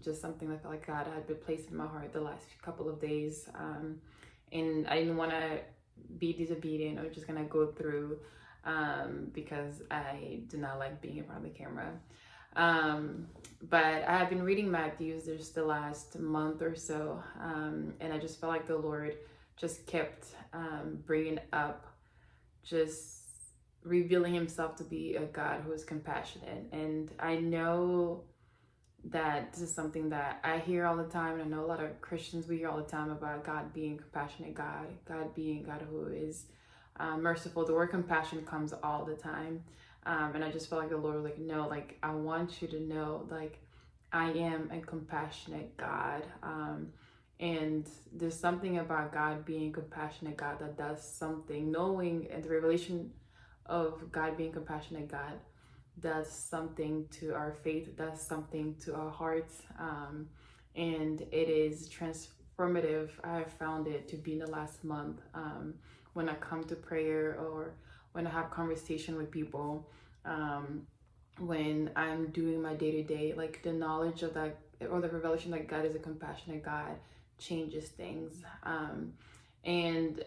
just something that I felt like God had been placed in my heart the last couple of days. And I didn't want to be disobedient or just gonna go through because I do not like being in front of the camera. But I have been reading Matthews just the last month or so, and I just felt like the Lord just kept bringing up, just revealing himself to be a God who is compassionate. And I know that this is something that I hear all the time, and I know a lot of Christians, we hear all the time about God being compassionate, God being God who is merciful. The word compassion comes all the time. And I just felt like the Lord was like, no, like, I want you to know, like, I am a compassionate God. And there's something about God being compassionate God that does something, knowing, and the revelation of God being compassionate God does something to our faith, does something to our hearts, and it is transformative. I have found it to be in the last month, when I come to prayer or when I have conversation with people, when I'm doing my day-to-day, like the knowledge of that, or the revelation that God is a compassionate God changes things. And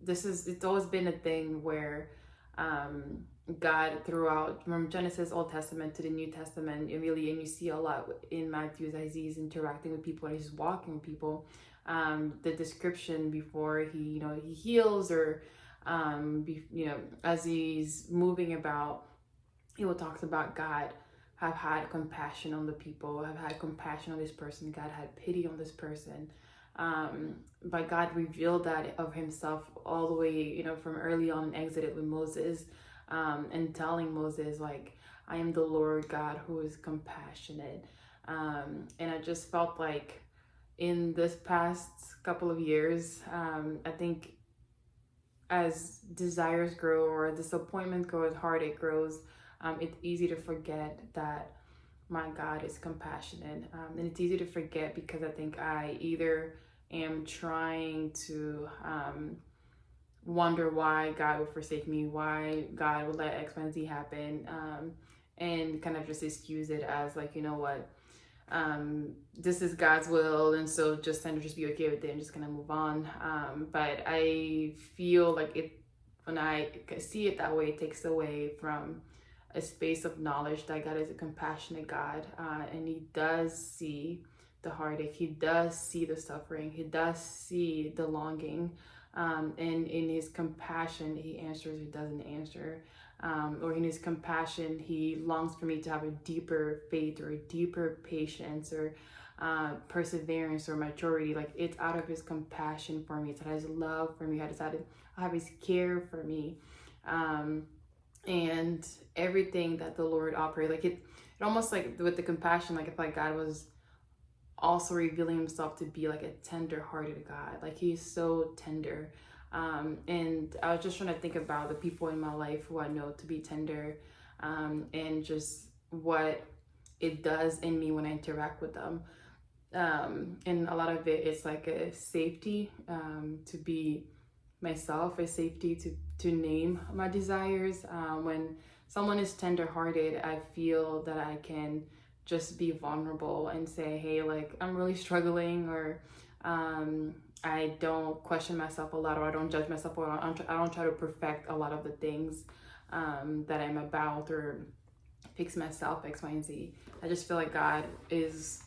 it's always been a thing where God throughout, from Genesis, Old Testament to the New Testament, and you see a lot in Matthew as he's interacting with people and he's walking with people. The description before he heals, or as he's moving about, he will talks about God have had compassion on the people, have had compassion on this person. God had pity on this person. But God revealed that of himself all the way, from early on in Exodus with Moses, and telling Moses, like, I am the Lord God who is compassionate. And I just felt like in this past couple of years, I think as desires grow, or disappointment grows, heartache grows, it's easy to forget that my God is compassionate. And it's easy to forget because I think I either am trying to wonder why God would forsake me, why God would let X, Y, and Z happen, and kind of just excuse it as like, you know what, this is God's will, and so just kind of just be okay with it and just kind of move on. But I feel like it, when I see it that way, it takes away from a space of knowledge that God is a compassionate God, and he does see the heartache, he does see the suffering, he does see the longing, and in his compassion he answers, he doesn't answer, or in his compassion he longs for me to have a deeper faith or a deeper patience or perseverance or maturity. Like, it's out of his compassion for me, it's out of his love for me, it's out of his care for me. And everything that the Lord operates, like it almost, like with the compassion, like if like God was also revealing himself to be like a tender-hearted God, like he's so tender. And I was just trying to think about the people in my life who I know to be tender, and just what it does in me when I interact with them. And a lot of it is like a safety, to be myself, a safety to name my desires. When someone is tender-hearted, I feel that I can just be vulnerable and say, hey, like, I'm really struggling, or I don't question myself a lot, or I don't judge myself, or I don't try to perfect a lot of the things that I'm about, or fix myself, X, Y, and Z. I just feel like God is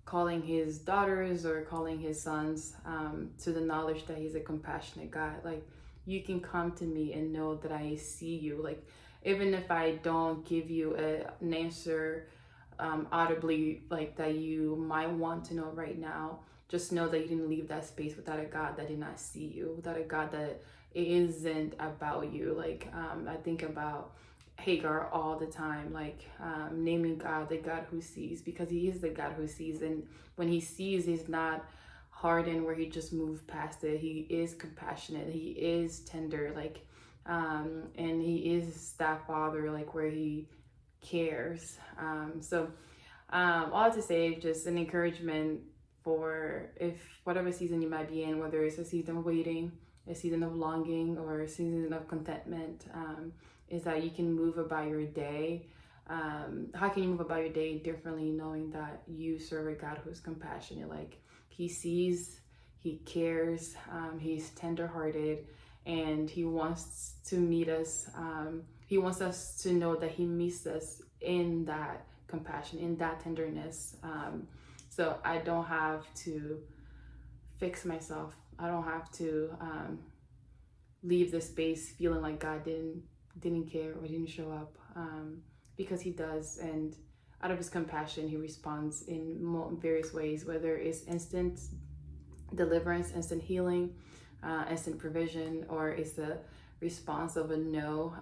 calling his daughters or calling his sons to the knowledge that he's a compassionate God. Like, you can come to me and know that I see you. Like, even if I don't give you an answer audibly, like that you might want to know right now, just know that you didn't leave that space without a God that did not see you, without a God that isn't about you. Like, I think about Hagar all the time, like naming God the God who sees, because he is the God who sees. And when he sees, he's not hardened where he just moved past it. He is compassionate, he is tender, like and he is that father, like where he cares. So all to say, just an encouragement for if whatever season you might be in, whether it's a season of waiting, a season of longing, or a season of contentment, is that you can move about your day how can you move about your day differently knowing that you serve a God who's compassionate? Like, he sees, he cares, he's tenderhearted, and he wants to meet us. He wants us to know that he meets us in that compassion, in that tenderness. So I don't have to fix myself. I don't have to leave the space feeling like God didn't care or didn't show up, because he does. And out of his compassion, he responds in various ways, whether it's instant deliverance, instant healing, instant provision, or it's the response of a no,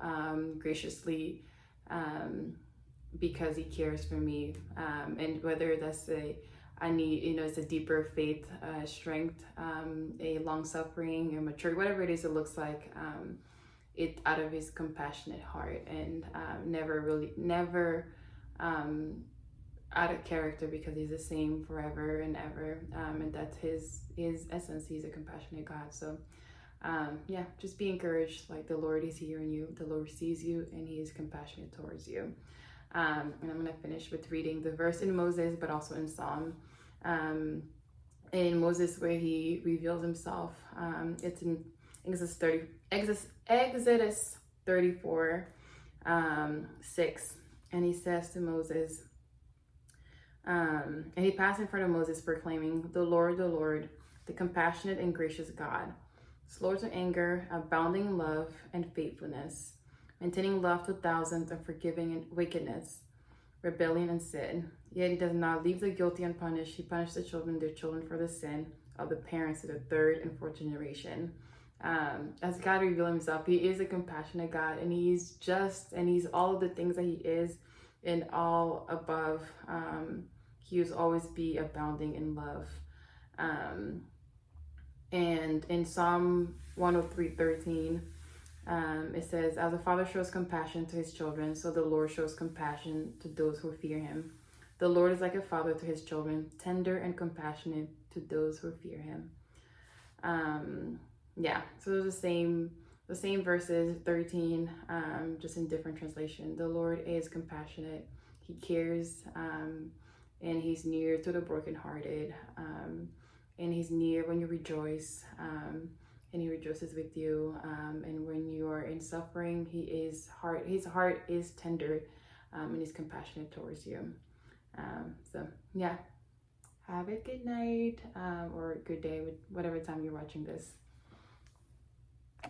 graciously, because he cares for me. And whether that's I need, it's a deeper faith, strength, a long suffering, a maturity, whatever it is, it looks like, it out of his compassionate heart, and never out of character, because he's the same forever and ever, and that's his essence. He's a compassionate God. So yeah, just be encouraged. Like, the Lord is hearing you, the Lord sees you, and he is compassionate towards you. And I'm going to finish with reading the verse in Moses, but also in Psalm. In Moses, where he reveals himself. It's in Exodus 34, 6. And he says to Moses, and he passed in front of Moses, proclaiming, the Lord, the compassionate and gracious God, slow to anger, abounding in love and faithfulness, maintaining love to thousands, and forgiving in wickedness, rebellion, and sin. Yet he does not leave the guilty unpunished. He punished their children for the sin of the parents to the third and fourth generation. As God revealed himself, he is a compassionate God, and he's just, and he's all of the things that he is, and all above. He will always be abounding in love. And in Psalm 103:13, it says, as a father shows compassion to his children, so the Lord shows compassion to those who fear him. The Lord is like a father to his children, tender and compassionate to those who fear him. Yeah, so the same verses, 13, just in different translation. The Lord is compassionate. He cares, and he's near to the brokenhearted, and he's near when you rejoice, and he rejoices with you, and when you are in suffering, his heart is tender, and he's compassionate towards you. So yeah, have a good night, or a good day with whatever time you're watching this.